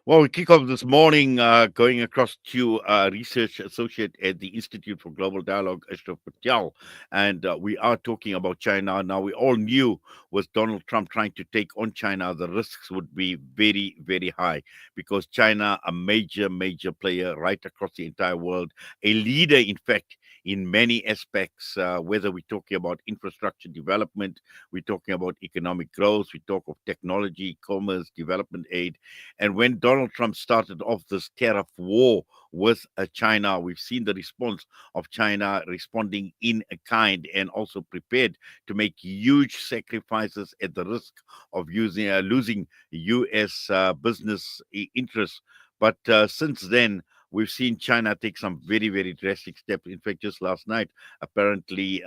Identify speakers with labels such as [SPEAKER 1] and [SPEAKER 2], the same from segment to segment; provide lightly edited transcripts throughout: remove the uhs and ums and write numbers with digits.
[SPEAKER 1] Well, we kick off this morning going across to research associate at the Institute for Global Dialogue, Ashraf Patel. And we are talking about China. Now, we all knew with Donald Trump trying to take on China, the risks would be very, very high because China, a major, major player right across the entire world, a leader, in fact, in many aspects, whether we're talking about infrastructure development, we're talking about economic growth, we talk of technology, commerce, development aid. And when Donald Trump started off this tariff war with China, we've seen the response of China responding in a kind and also prepared to make huge sacrifices at the risk of losing U.S. business interests. But since then, we've seen China take some very, very drastic steps. In fact, just last night, apparently,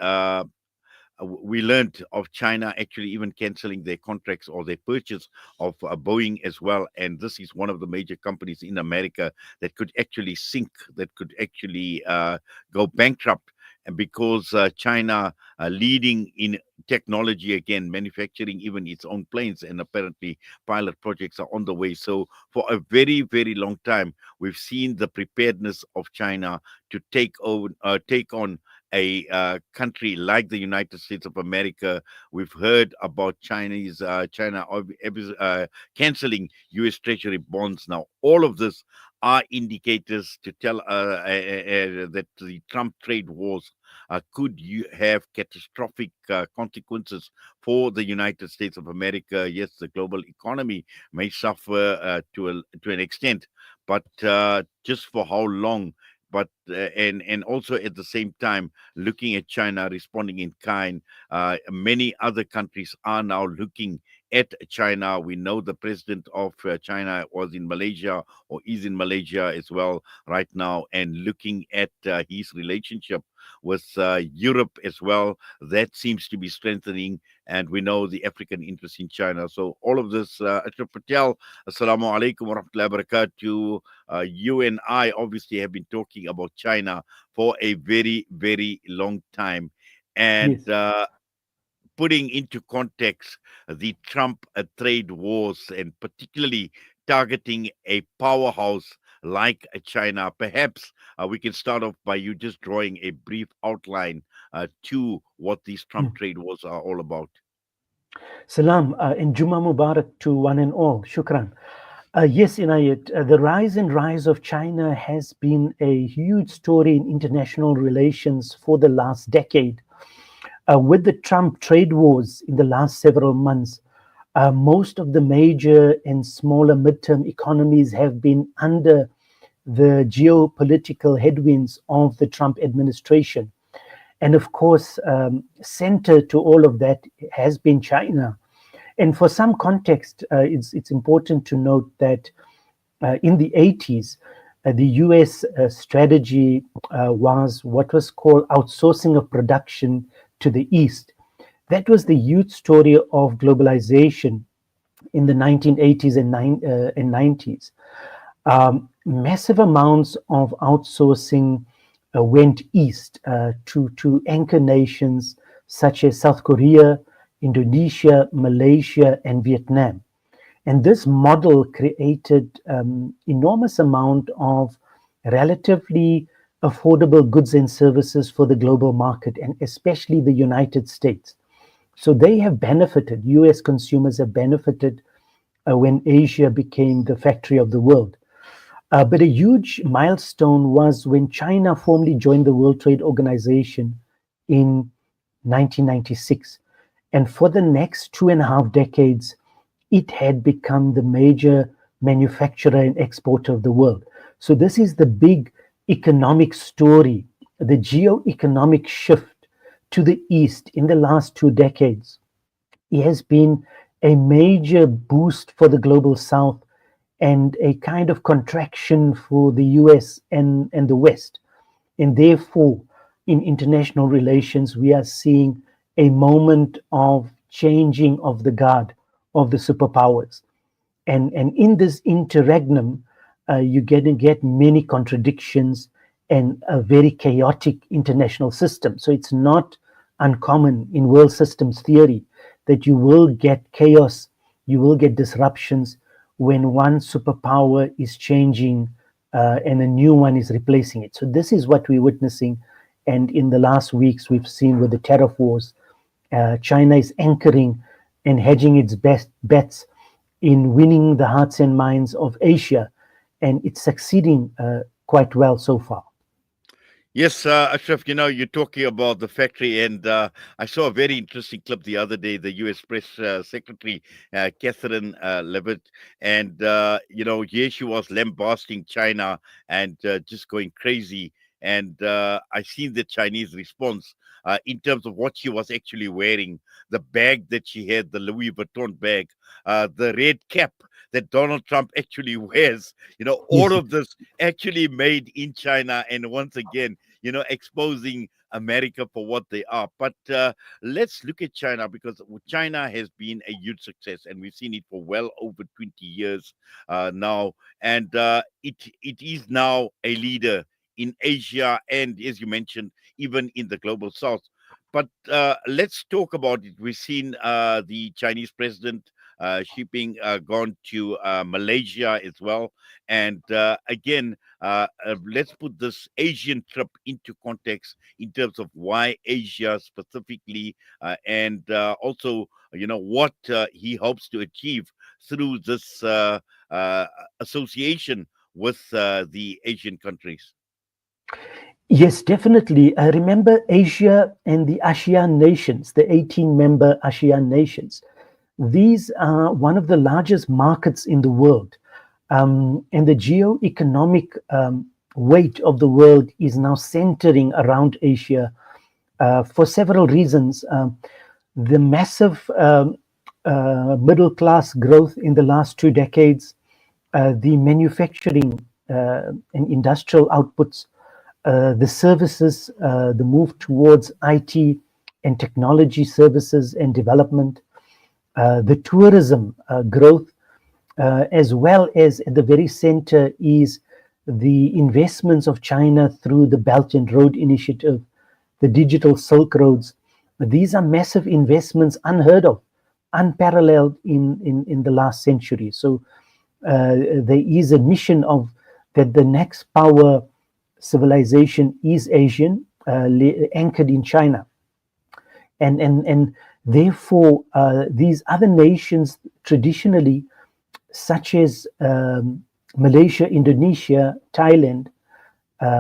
[SPEAKER 1] we learned of China actually even canceling their contracts or their purchase of Boeing as well. And this is one of the major companies in America that could actually sink, that could actually go bankrupt. And because China leading in technology again, manufacturing even its own planes, and apparently pilot projects are on the way. So for a very, very long time, we've seen the preparedness of China to take on a country like the United States of America. We've heard about China canceling U.S. Treasury bonds. Now, all of this are indicators to tell that the Trump trade wars could have catastrophic consequences for the United States of America. Yes, the global economy may suffer to an extent, but just for how long? But and also at the same time, looking at China responding in kind, many other countries are now looking at China. We know the president of China was in Malaysia or is in Malaysia as well right now, and looking at his relationship with Europe as well. That seems to be strengthening, and we know the African interest in China. So all of this, Ashraf Patel, Assalamu alaikum wa rahmatullahi wa barakatuh. You and I obviously have been talking about China for a very, very long time. And
[SPEAKER 2] Yes.
[SPEAKER 1] putting into context the Trump trade wars and particularly targeting a powerhouse like China. Perhaps we can start off by you just drawing a brief outline to what these Trump
[SPEAKER 2] Mm.
[SPEAKER 1] trade wars are all about.
[SPEAKER 2] Salam and Juma Mubarak to one and all. Shukran. Yes, Inayat, the rise of China has been a huge story in international relations for the last decade. With the Trump trade wars in the last several months, most of the major and smaller midterm economies have been under the geopolitical headwinds of the Trump administration. And of course, center to all of that has been China. And for some context, it's important to note that in the 80s, the US strategy was what was called outsourcing of production to the East. That was the huge story of globalization in the 1980s and 90s. Massive amounts of outsourcing went east to anchor nations such as South Korea, Indonesia, Malaysia, and Vietnam. And this model created enormous amount of relatively affordable goods and services for the global market, and especially the United States. So they have benefited, US consumers have benefited when Asia became the factory of the world. But a huge milestone was when China formally joined the World Trade Organization in 1996. And for the next 2.5 decades, it had become the major manufacturer and exporter of the world. So this is the big economic story, the geo-economic shift to the east in the last 2 decades. It has been a major boost for the global south and a kind of contraction for the US and the West. And therefore, in international relations, we are seeing a moment of changing of the guard of the superpowers. And in this interregnum, you're going to get many contradictions and a very chaotic international system. So it's not uncommon in world systems theory that you will get chaos, you will get disruptions when one superpower is changing and a new one is replacing it. So this is what we're witnessing. And in the last weeks, we've seen with the tariff wars, China is anchoring and hedging its best bets in winning the hearts and minds of Asia, and it's succeeding quite well so far.
[SPEAKER 1] Yes, Ashraf, you're talking about the factory, and I saw a very interesting clip the other day. The U.S. Press Secretary, Catherine Levitt, and, here she was lambasting China and just going crazy. And I seen the Chinese response in terms of what she was actually wearing, the bag that she had, the Louis Vuitton bag, the red cap that Donald Trump actually wears, all
[SPEAKER 2] Yes,
[SPEAKER 1] of this actually made in China. And once again, exposing America for what they are. But let's look at China, because China has been a huge success, and we've seen it for well over 20 years now. And it is now a leader in Asia, and as you mentioned, even in the global south. But let's talk about it. We've seen the Chinese president Xi Jinping gone to Malaysia as well. And again, let's put this Asian trip into context in terms of why Asia specifically, and also, what he hopes to achieve through this association with the Asian countries.
[SPEAKER 2] yes, definitely. I remember Asia and the ASEAN nations, the 18-member ASEAN nations. These are one of the largest markets in the world. And the geo-economic weight of the world is now centering around Asia for several reasons. The massive middle class growth in the last 2 decades, the manufacturing and industrial outputs, the services, the move towards IT and technology services and development, the tourism growth, as well as at the very center is the investments of China through the Belt and Road Initiative, the digital Silk Roads. These are massive investments, unheard of, unparalleled in the last century. So there is a mission of that the next power civilization is Asian, anchored in China. And therefore, these other nations traditionally, such as Malaysia, Indonesia, Thailand,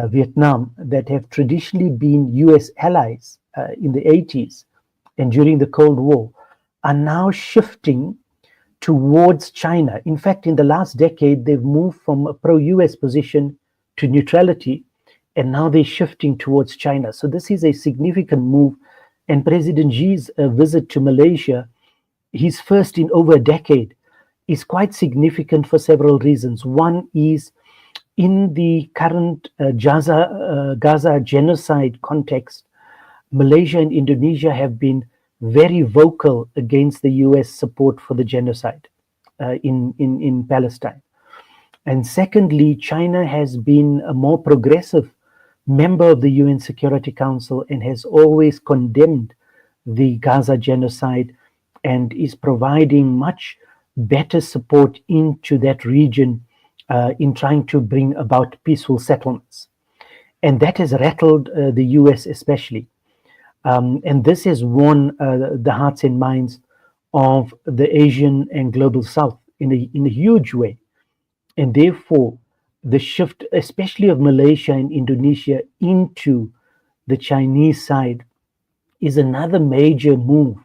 [SPEAKER 2] Vietnam, that have traditionally been US allies in the 80s and during the Cold War, are now shifting towards China. In fact, in the last decade, they've moved from a pro-US position to neutrality, and now they're shifting towards China. So this is a significant move. And President Xi's visit to Malaysia, his first in over a decade, is quite significant for several reasons. One is in the current Gaza genocide context, Malaysia and Indonesia have been very vocal against the US support for the genocide in Palestine. And secondly, China has been a more progressive member of the UN Security Council and has always condemned the Gaza genocide and is providing much better support into that region in trying to bring about peaceful settlements. And that has rattled the US especially. And this has won the hearts and minds of the Asian and global South in a huge way. And therefore, the shift, especially of Malaysia and Indonesia, into the Chinese side is another major move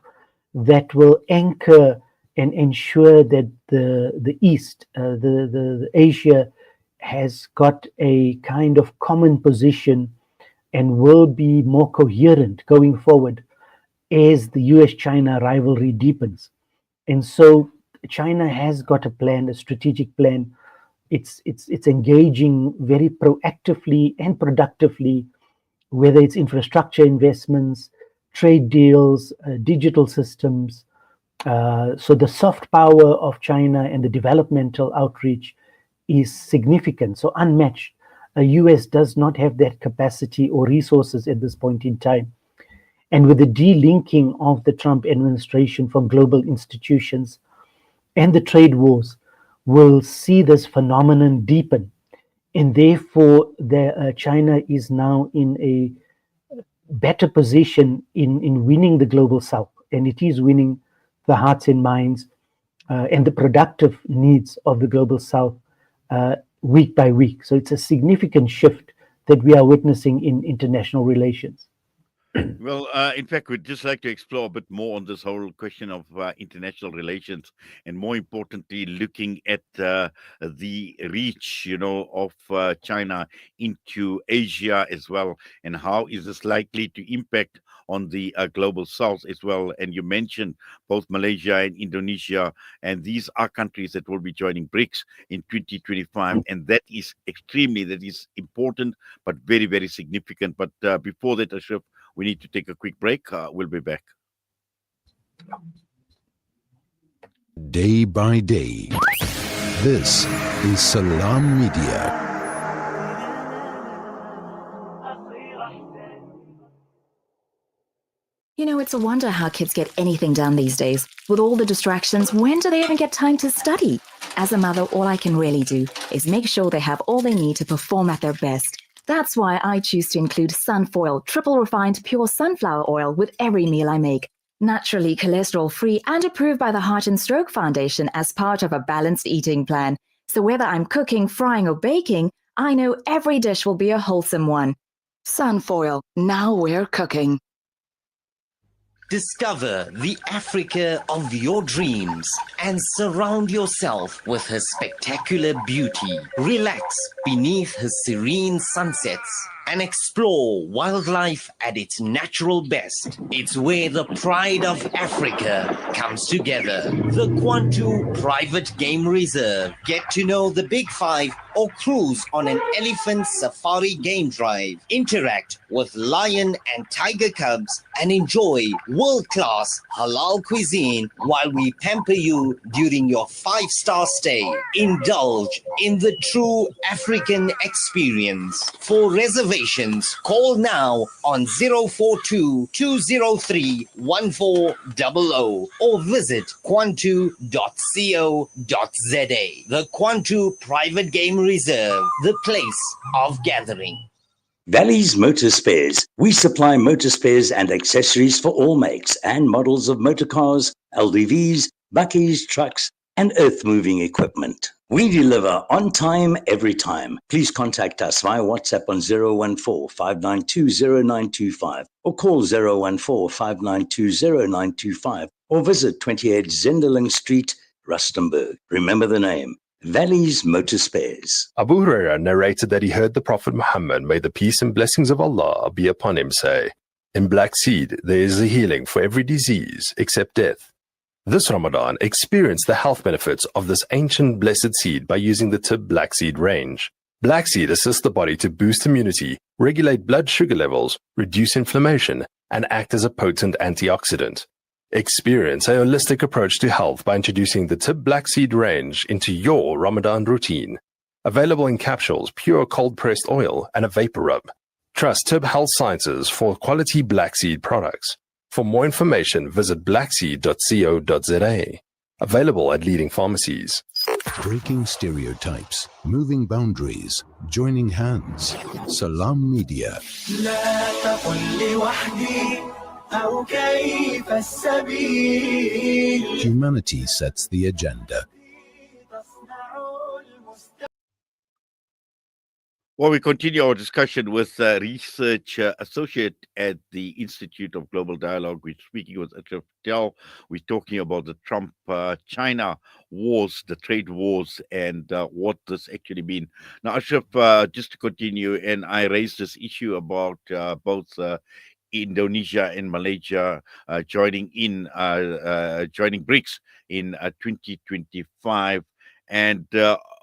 [SPEAKER 2] that will anchor and ensure that the East, the Asia, has got a kind of common position and will be more coherent going forward as the US-China rivalry deepens. And so China has got a plan, a strategic plan. It's engaging very proactively and productively, whether it's infrastructure investments, trade deals, digital systems. So the soft power of China and the developmental outreach is significant, so unmatched. The US does not have that capacity or resources at this point in time. And with the delinking of the Trump administration from global institutions and the trade wars, will see this phenomenon deepen. And therefore, China is now in a better position in winning the global south. And it is winning the hearts and minds and the productive needs of the global south week by week. So it's a significant shift that we are witnessing in international relations.
[SPEAKER 1] Well, in fact, we'd just like to explore a bit more on this whole question of international relations, and more importantly, looking at the reach, of China into Asia as well, and how is this likely to impact on the global south as well. And you mentioned both Malaysia and Indonesia, and these are countries that will be joining BRICS in 2025, and that is important, but very, very significant. But before that, Ashraf, we need to take a quick break. We'll be back.
[SPEAKER 3] Day by day. This is Salam Media.
[SPEAKER 4] You know, it's a wonder how kids get anything done these days. With all the distractions, when do they even get time to study? As a mother, all I can really do is make sure they have all they need to perform at their best. That's why I choose to include Sunfoil, triple refined pure sunflower oil with every meal I make. Naturally cholesterol-free and approved by the Heart and Stroke Foundation as part of a balanced eating plan. So whether I'm cooking, frying or baking, I know every dish will be a wholesome one. Sunfoil, now we're cooking.
[SPEAKER 5] Discover the Africa of your dreams and surround yourself with her spectacular beauty. Relax beneath her serene sunsets and explore wildlife at its natural best. It's where the pride of Africa comes together. The Kwantu Private Game Reserve. Get to know the Big Five or cruise on an elephant safari game drive. Interact with lion and tiger cubs and enjoy world-class halal cuisine while we pamper you during your 5-star stay. Indulge in the true African experience. For reservations, call now on 042 203 1400 or visit kwantu.co.za. The Kwantu Private Game Reserve, the place of gathering.
[SPEAKER 6] Valley's Motor Spares. We supply motor spares and accessories for all makes and models of motor cars, LDVs, bakkies, trucks, and earth-moving equipment. We deliver on time, every time. Please contact us via WhatsApp on 014-592-0925 or call 014-592-0925 or visit 28 Zenderling Street, Rustenburg. Remember the name. Valley's Motor Spares.
[SPEAKER 7] Abu Huraira narrated that he heard the Prophet Muhammad, may the peace and blessings of Allah be upon him, say, "In black seed there is a healing for every disease except death." This Ramadan, experience the health benefits of this ancient blessed seed by using the Tib Black Seed range. Black seed assists the body to boost immunity, regulate blood sugar levels, reduce inflammation, and act as a potent antioxidant. Experience a holistic approach to health by introducing the Tib Black Seed range into your Ramadan routine. Available in capsules, pure cold-pressed oil, and a vapor rub. Trust Tib Health Sciences for quality black seed products. For more information, visit blackseed.co.za. Available at leading pharmacies.
[SPEAKER 3] Breaking stereotypes, moving boundaries, joining hands. Salam Media. Humanity sets the agenda.
[SPEAKER 1] Well, we continue our discussion with research associate at the Institute of Global Dialogue. We're speaking with Ashraf Patel. We're talking about the Trump-China wars, the trade wars, and what this actually mean. Now, Ashraf, just to continue, and I raised this issue about both Indonesia and Malaysia joining BRICS in 2025, and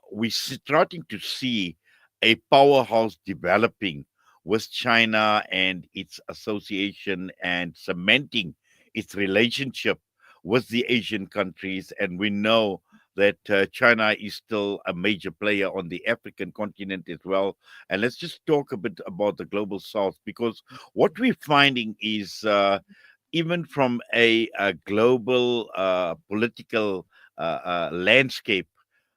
[SPEAKER 1] we're starting to see a powerhouse developing with China and its association and cementing its relationship with the Asian countries. And we know that China is still a major player on the African continent as well. And let's just talk a bit about the global south, because what we're finding is even from a global political landscape,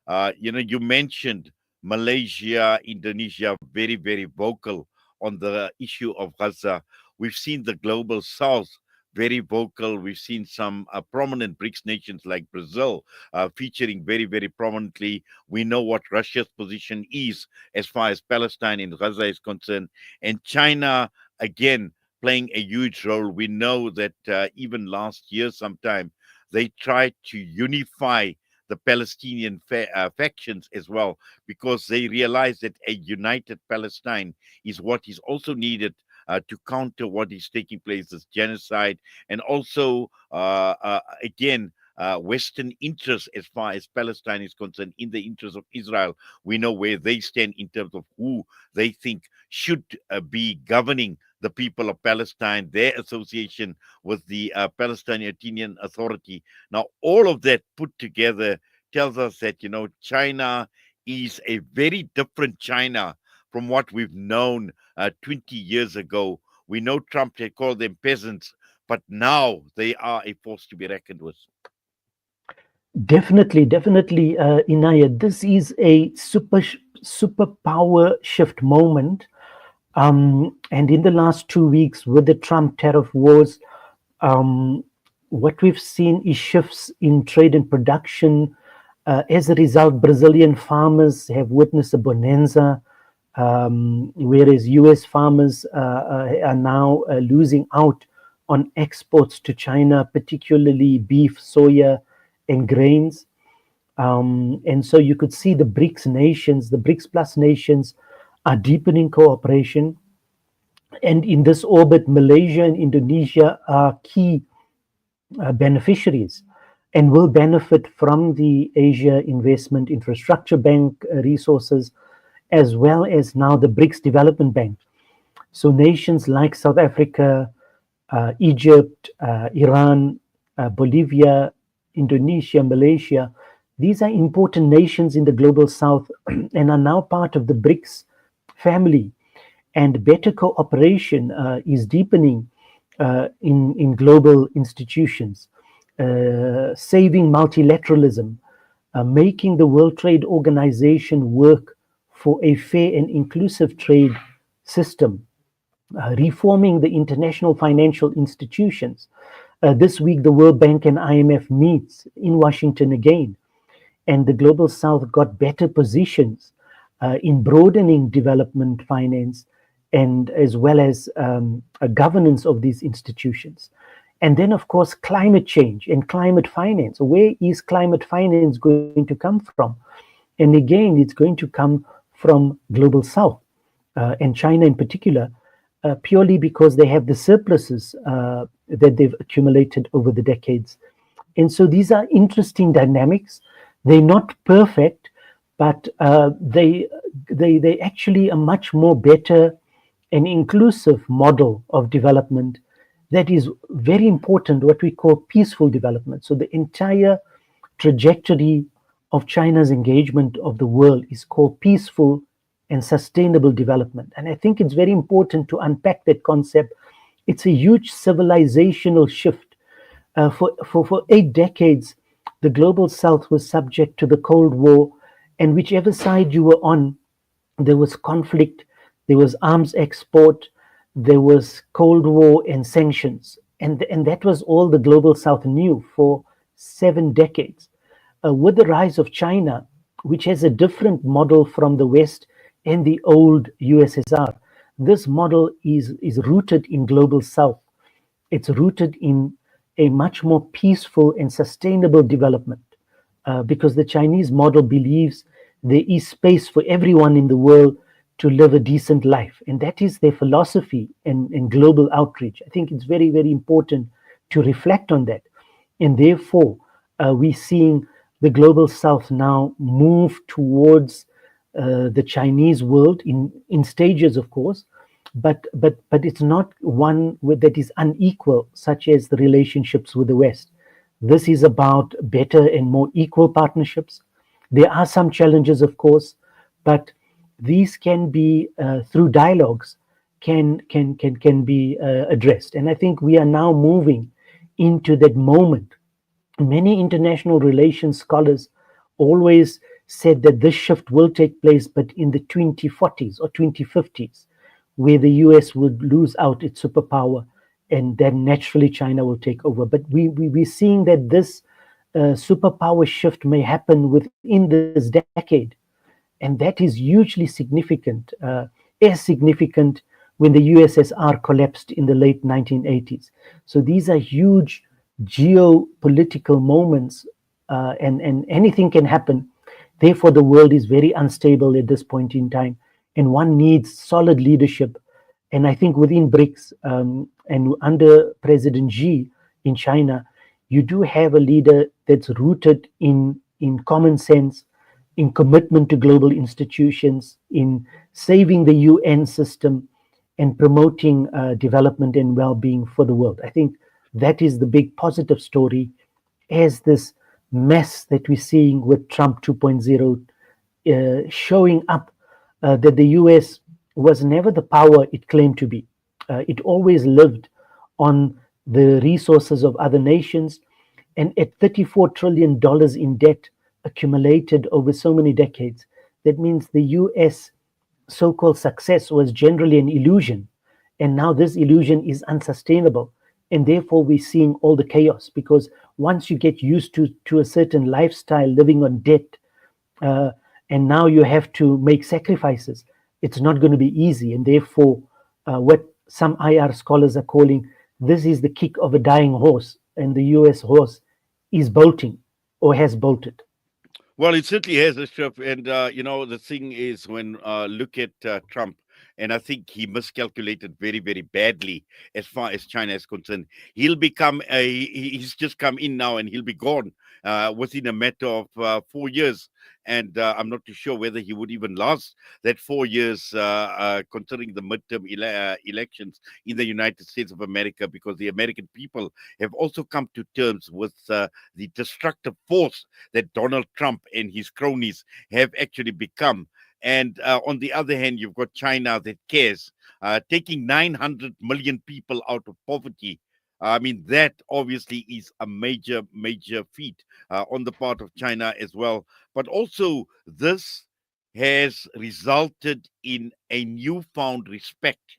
[SPEAKER 1] You mentioned Malaysia, Indonesia, very, very vocal on the issue of Gaza. We've seen the global south very vocal. We've seen some prominent BRICS nations like Brazil featuring very, very prominently. We know what Russia's position is as far as Palestine and Gaza is concerned. And China, again, playing a huge role. We know that even last year sometime, they tried to unify the Palestinian factions as well, because they realize that a united Palestine is what is also needed to counter what is taking place as genocide, and also, again, Western interests as far as Palestine is concerned, in the interest of Israel. We know where they stand in terms of who they think should be governing the people of Palestine, their association with the Palestinian Authority. Now, all of that put together tells us that, China is a very different China from what we've known 20 years ago. We know Trump had called them peasants, but now they are a force to be reckoned with.
[SPEAKER 2] Definitely, definitely, Inaya. This is a superpower shift moment. And in the last 2 weeks, with the Trump tariff wars, what we've seen is shifts in trade and production. As a result, Brazilian farmers have witnessed a bonanza, whereas US farmers are now losing out on exports to China, particularly beef, soya, and grains. And so you could see the BRICS nations, the BRICS plus nations, are deepening cooperation. And in this orbit, Malaysia and Indonesia are key beneficiaries and will benefit from the Asia Investment Infrastructure Bank resources, as well as now the BRICS Development Bank. So nations like South Africa, Egypt, Iran, Bolivia, Indonesia, Malaysia, these are important nations in the global south and are now part of the BRICS family. And better cooperation is deepening in global institutions, saving multilateralism, making the World Trade Organization work for a fair and inclusive trade system, reforming the international financial institutions. This week, the World Bank and IMF meets in Washington again, and the Global South got better positions in broadening development finance and as well as a governance of these institutions. And then, of course, climate change and climate finance. Where is climate finance going to come from? And again, it's going to come from Global South and China in particular, purely because they have the surpluses that they've accumulated over the decades. And so these are interesting dynamics. They're not perfect, but they actually a much more better and inclusive model of development that is very important, what we call peaceful development. So the entire trajectory of China's engagement of the world is called peaceful and sustainable development. And I think it's very important to unpack that concept. It's a huge civilizational shift. For 8 decades, the global south was subject to the Cold War, and whichever side you were on, there was conflict, there was arms export, there was Cold War and sanctions. And that was all the global south knew for 7 decades. With the rise of China, which has a different model from the West and the old USSR, this model is rooted in global south. It's rooted in a much more peaceful and sustainable development, because the Chinese model believes there is space for everyone in the world to live a decent life. And that is their philosophy and global outreach. I think it's very, very important to reflect on that. And therefore, we're seeing the global south now move towards the Chinese world in stages, of course, but it's not one that is unequal, such as the relationships with the West. This is about better and more equal partnerships. There are some challenges, of course, but these can be through dialogues can be addressed. And I think we are now moving into that moment. Many international relations scholars always said that this shift will take place, but in the 2040s or 2050s, where the US would lose out its superpower, and then naturally China will take over. But we're seeing that this superpower shift may happen within this decade, and that is hugely significant, as significant when the USSR collapsed in the late 1980s. So these are huge geopolitical moments, and anything can happen. Therefore, the world is very unstable at this point in time, and one needs solid leadership. And I think within BRICS and under President Xi in China, you do have a leader that's rooted in common sense, in commitment to global institutions, in saving the UN system, and promoting development and well-being for the world. I think that is the big positive story, as this mess that we're seeing with Trump 2.0 showing up, that the US was never the power it claimed to be. It always lived on the resources of other nations, and at $34 trillion in debt accumulated over so many decades, that means the US so-called success was generally an illusion, and now this illusion is unsustainable, and therefore we're seeing all the chaos, because once you get used to a certain lifestyle living on debt, and now you have to make sacrifices, it's not going to be easy. And therefore what some IR scholars are calling, this is the kick of a dying horse, and the US horse is bolting or has bolted.
[SPEAKER 1] Well, it certainly has, Ashraf. And, the thing is, when look at Trump, and I think he miscalculated very, very badly as far as China is concerned. He'll become he's just come in now, and he'll be gone within a matter of 4 years. And I'm not too sure whether he would even last that 4 years, considering the midterm elections in the United States of America, because the American people have also come to terms with the destructive force that Donald Trump and his cronies have actually become. And on the other hand, you've got China that cares, taking 900 million people out of poverty. I mean, that obviously is a major, major feat on the part of China as well. But also, this has resulted in a newfound respect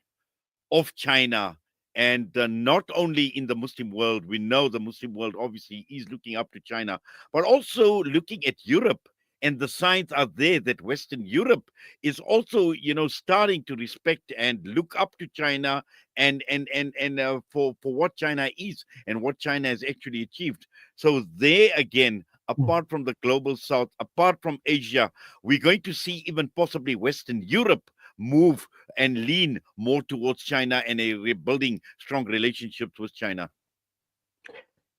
[SPEAKER 1] of China. And not only in the Muslim world, we know the Muslim world obviously is looking up to China, but also looking at Europe. And the signs are there that Western Europe is also, starting to respect and look up to China, and for what China is and what China has actually achieved. So there again, apart from the global South, apart from Asia, we're going to see even possibly Western Europe move and lean more towards China and a rebuilding strong relationships with China.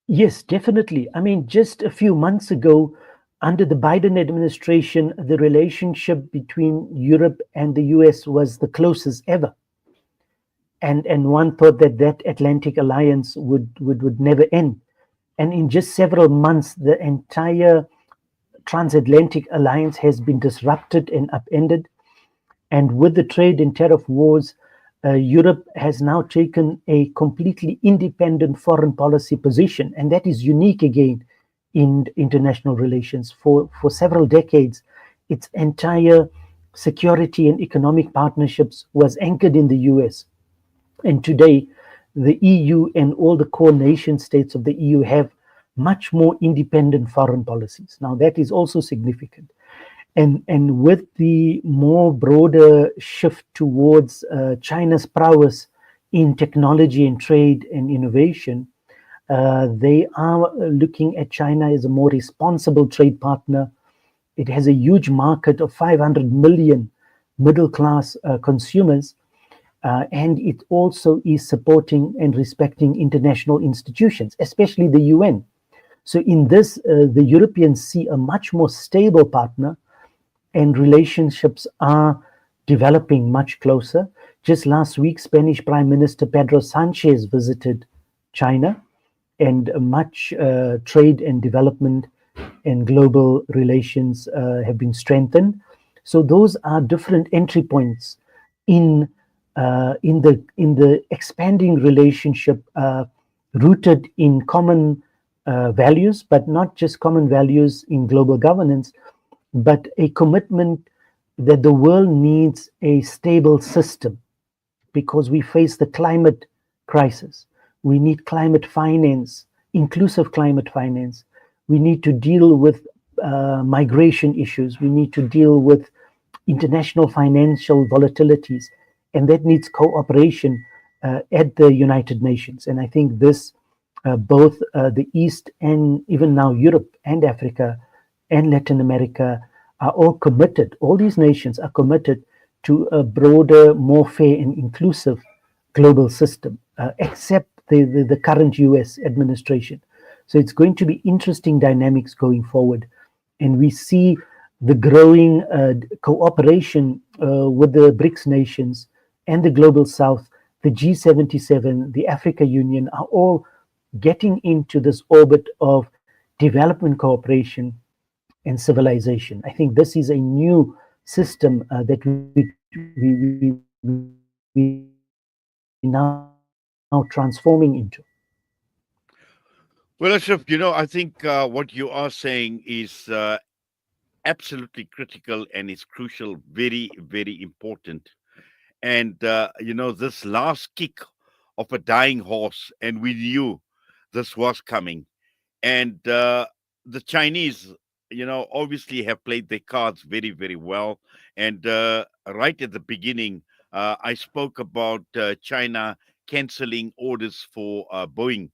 [SPEAKER 2] Yes, definitely. I mean, just a few months ago, under the Biden administration, the relationship between Europe and the US was the closest ever. And one thought that Atlantic alliance would never end. And in just several months, the entire transatlantic alliance has been disrupted and upended. And with the trade and tariff wars, Europe has now taken a completely independent foreign policy position. And that is unique again in international relations. For several decades, its entire security and economic partnerships was anchored in the US. And today, the EU and all the core nation states of the EU have much more independent foreign policies. Now, that is also significant. And with the more broader shift towards China's prowess in technology and trade and innovation, they are looking at China as a more responsible trade partner. It has a huge market of 500 million middle-class consumers, and it also is supporting and respecting international institutions, especially the UN. So in this, the Europeans see a much more stable partner, and relationships are developing much closer. Just last week, Spanish Prime Minister Pedro Sanchez visited China, and much trade and development and global relations have been strengthened. So those are different entry points in the expanding relationship, rooted in common values, but not just common values in global governance, but a commitment that the world needs a stable system because we face the climate crisis. We need climate finance, inclusive climate finance. We need to deal with migration issues. We need to deal with international financial volatilities, and that needs cooperation at the United Nations. And I think this, both the East and even now Europe and Africa and Latin America are all committed. All these nations are committed to a broader, more fair and inclusive global system, except the current US administration. So it's going to be interesting dynamics going forward. And we see the growing cooperation with the BRICS nations and the Global South, the G77, the Africa Union are all getting into this orbit of development cooperation and civilization. I think this is a new system that we now transforming into.
[SPEAKER 1] Well, Ashraf, I think what you are saying is absolutely critical and is crucial, very, very important. And, this last kick of a dying horse, and we knew this was coming. And the Chinese, obviously have played their cards very, very well. And right at the beginning, I spoke about China canceling orders for Boeing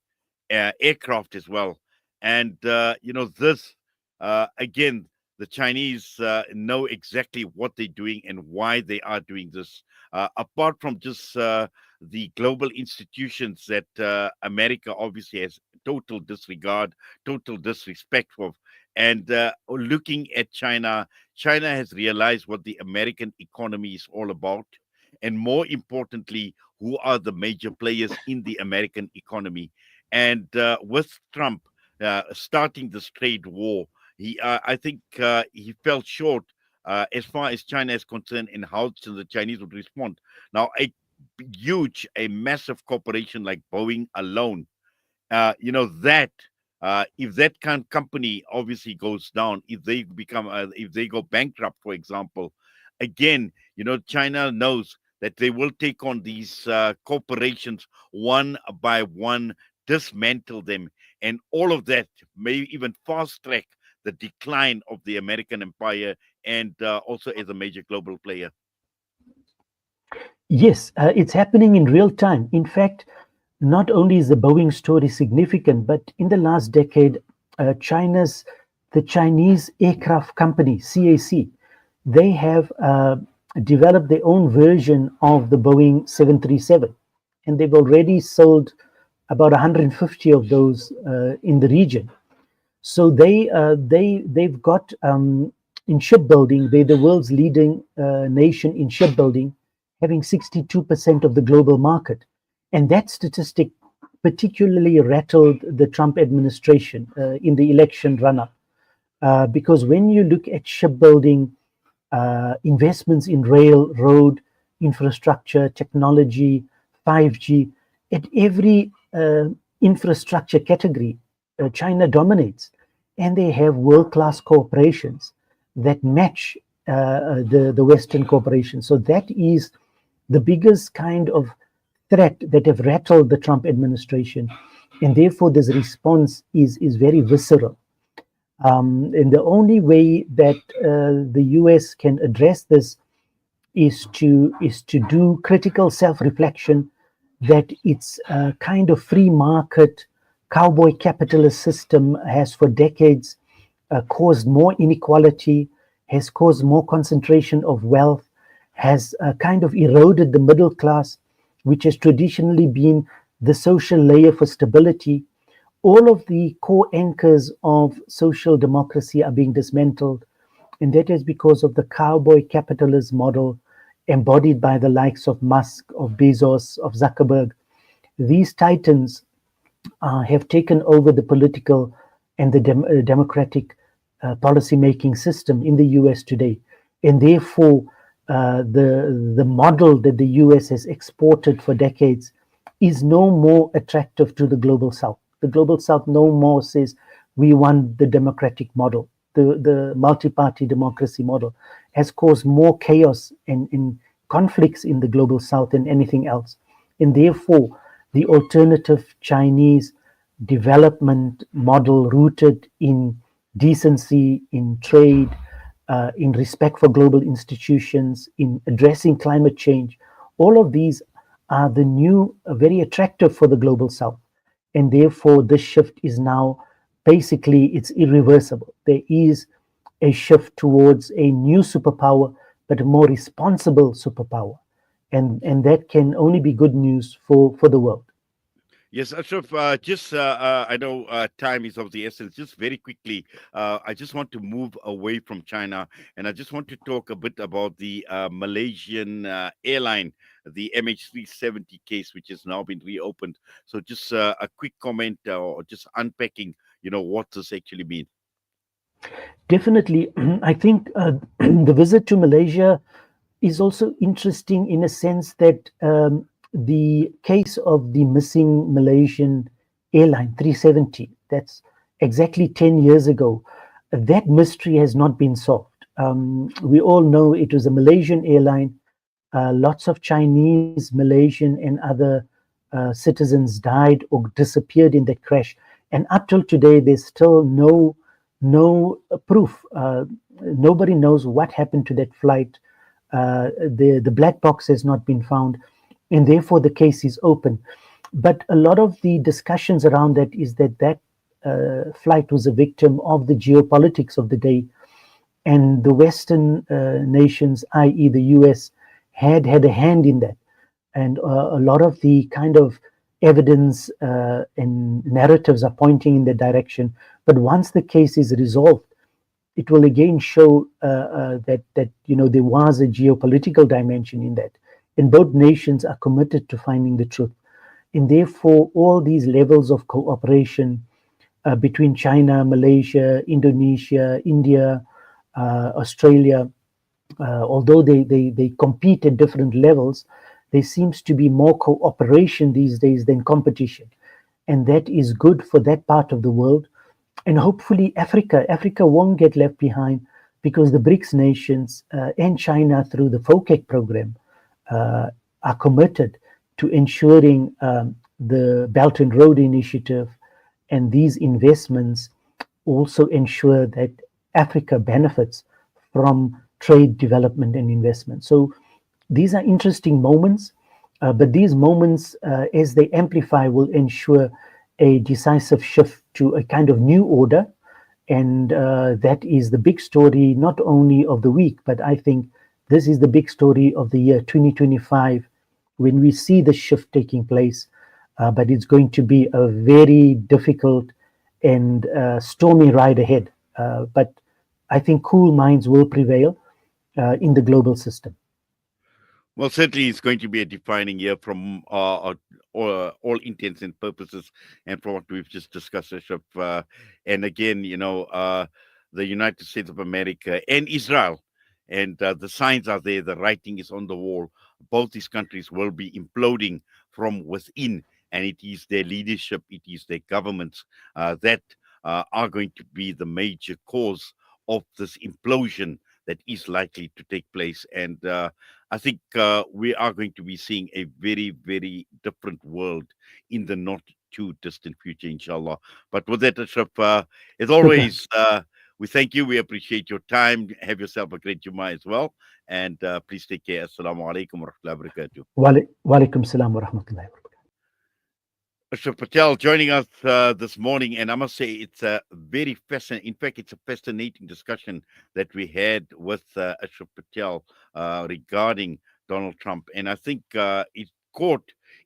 [SPEAKER 1] aircraft as well. And, this, again, the Chinese know exactly what they're doing and why they are doing this. Apart from just the global institutions that America obviously has total disregard, total disrespect for. And looking at China, China has realized what the American economy is all about. And more importantly, who are the major players in the American economy. And with Trump starting this trade war, I think he fell short as far as China is concerned in how the Chinese would respond. Now, a massive corporation like Boeing alone, that if that kind of company obviously goes down, if they go bankrupt, for example, again, China knows that they will take on these corporations one by one, dismantle them, and all of that may even fast track the decline of the American empire and also as a major global player.
[SPEAKER 2] Yes, it's happening in real time. In fact, not only is the Boeing story significant, but in the last decade, the Chinese aircraft company, CAC, they have developed their own version of the Boeing 737, and they've already sold about 150 of those in the region. So they've got in shipbuilding, they're the world's leading nation in shipbuilding, having 62% of the global market. And that statistic particularly rattled the Trump administration in the election run-up. Because when you look at shipbuilding, investments in rail, road, infrastructure, technology, 5G, at every infrastructure category, China dominates. And they have world-class corporations that match the Western corporations. So that is the biggest kind of threat that have rattled the Trump administration. And therefore, this response is very visceral. And the only way that the US can address this is to do critical self-reflection that its kind of free market cowboy capitalist system has for decades caused more inequality, has caused more concentration of wealth, has kind of eroded the middle class, which has traditionally been the social layer for stability. All of the core anchors of social democracy are being dismantled, and that is because of the cowboy capitalist model embodied by the likes of Musk, of Bezos, of Zuckerberg. These titans have taken over the political and the democratic policy-making system in the US today. And therefore, the model that the US has exported for decades is no more attractive to the Global South. The Global South no more says, we want the democratic model. the multi-party democracy model has caused more chaos and conflicts in the global south than anything else. And therefore, the alternative Chinese development model rooted in decency, in trade, in respect for global institutions, in addressing climate change, all of these are the new, very attractive for the global south. And therefore, this shift is now basically, it's irreversible. There is a shift towards a new superpower, but a more responsible superpower. And that can only be good news for the world.
[SPEAKER 1] Yes, Ashraf, I know time is of the essence. Just very quickly, I just want to move away from China, and I just want to talk a bit about the Malaysian airline, the MH370 case, which has now been reopened. So just a quick comment or just unpacking, what this actually means.
[SPEAKER 2] Definitely, I think the visit to Malaysia is also interesting in a sense that the case of the missing Malaysian airline 370, that's exactly 10 years ago, that mystery has not been solved. We all know it was a Malaysian airline. Lots of Chinese, Malaysian, and other citizens died or disappeared in that crash. And up till today, there's still no proof. Nobody knows what happened to that flight. The black box has not been found, and therefore the case is open. But a lot of the discussions around that is that flight was a victim of the geopolitics of the day, and the Western nations, i.e., the US, had a hand in that. And a lot of the kind of evidence and narratives are pointing in that direction. But once the case is resolved, it will again show that there was a geopolitical dimension in that, and both nations are committed to finding the truth. And therefore, all these levels of cooperation between China, Malaysia, Indonesia, India, Australia, although they compete at different levels, there seems to be more cooperation these days than competition. And that is good for that part of the world. And hopefully Africa won't get left behind, because the BRICS nations and China through the FOCAC program are committed to ensuring the Belt and Road Initiative and these investments also ensure that Africa benefits from trade, development, and investment. So these are interesting moments, but these moments, as they amplify, will ensure a decisive shift to a kind of new order. And that is the big story, not only of the week, but I think this is the big story of the year 2025, when we see the shift taking place. But it's going to be a very difficult and stormy ride ahead. But I think cool minds will prevail in the global system.
[SPEAKER 1] Well, certainly it's going to be a defining year from all intents and purposes, and from what we've just discussed, Ashraf. And again, the United States of America and Israel, and the signs are there, the writing is on the wall. Both these countries will be imploding from within, and it is their leadership, it is their governments that are going to be the major cause of this implosion that is likely to take place. And I think we are going to be seeing a very, very different world in the not too distant future, inshallah. But with that, Ashraf, as always, we thank you. We appreciate your time. Have yourself a great Jummah as well. And please take care. Assalamu alaikum wa rahmatullahi wa barakatuh.
[SPEAKER 2] Wa alaikum salam wa rahmatullahi wa barakatuh.
[SPEAKER 1] Ashraf Patel joining us this morning, and I must say it's a very fascinating, in fact, it's a fascinating discussion that we had with Ashraf Patel regarding Donald Trump. And I think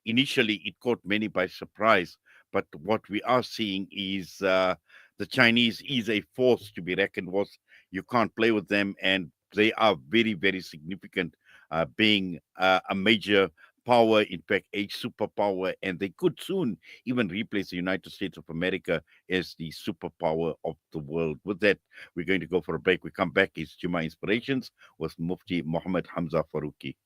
[SPEAKER 1] initially it caught many by surprise, but what we are seeing is the Chinese is a force to be reckoned with. You can't play with them, and they are very, very significant, being a major power, in fact, a superpower, and they could soon even replace the United States of America as the superpower of the world. With that, we're going to go for a break. We come back. It's Jummah Inspirations with Mufti Muhammad Hamza Faruqi.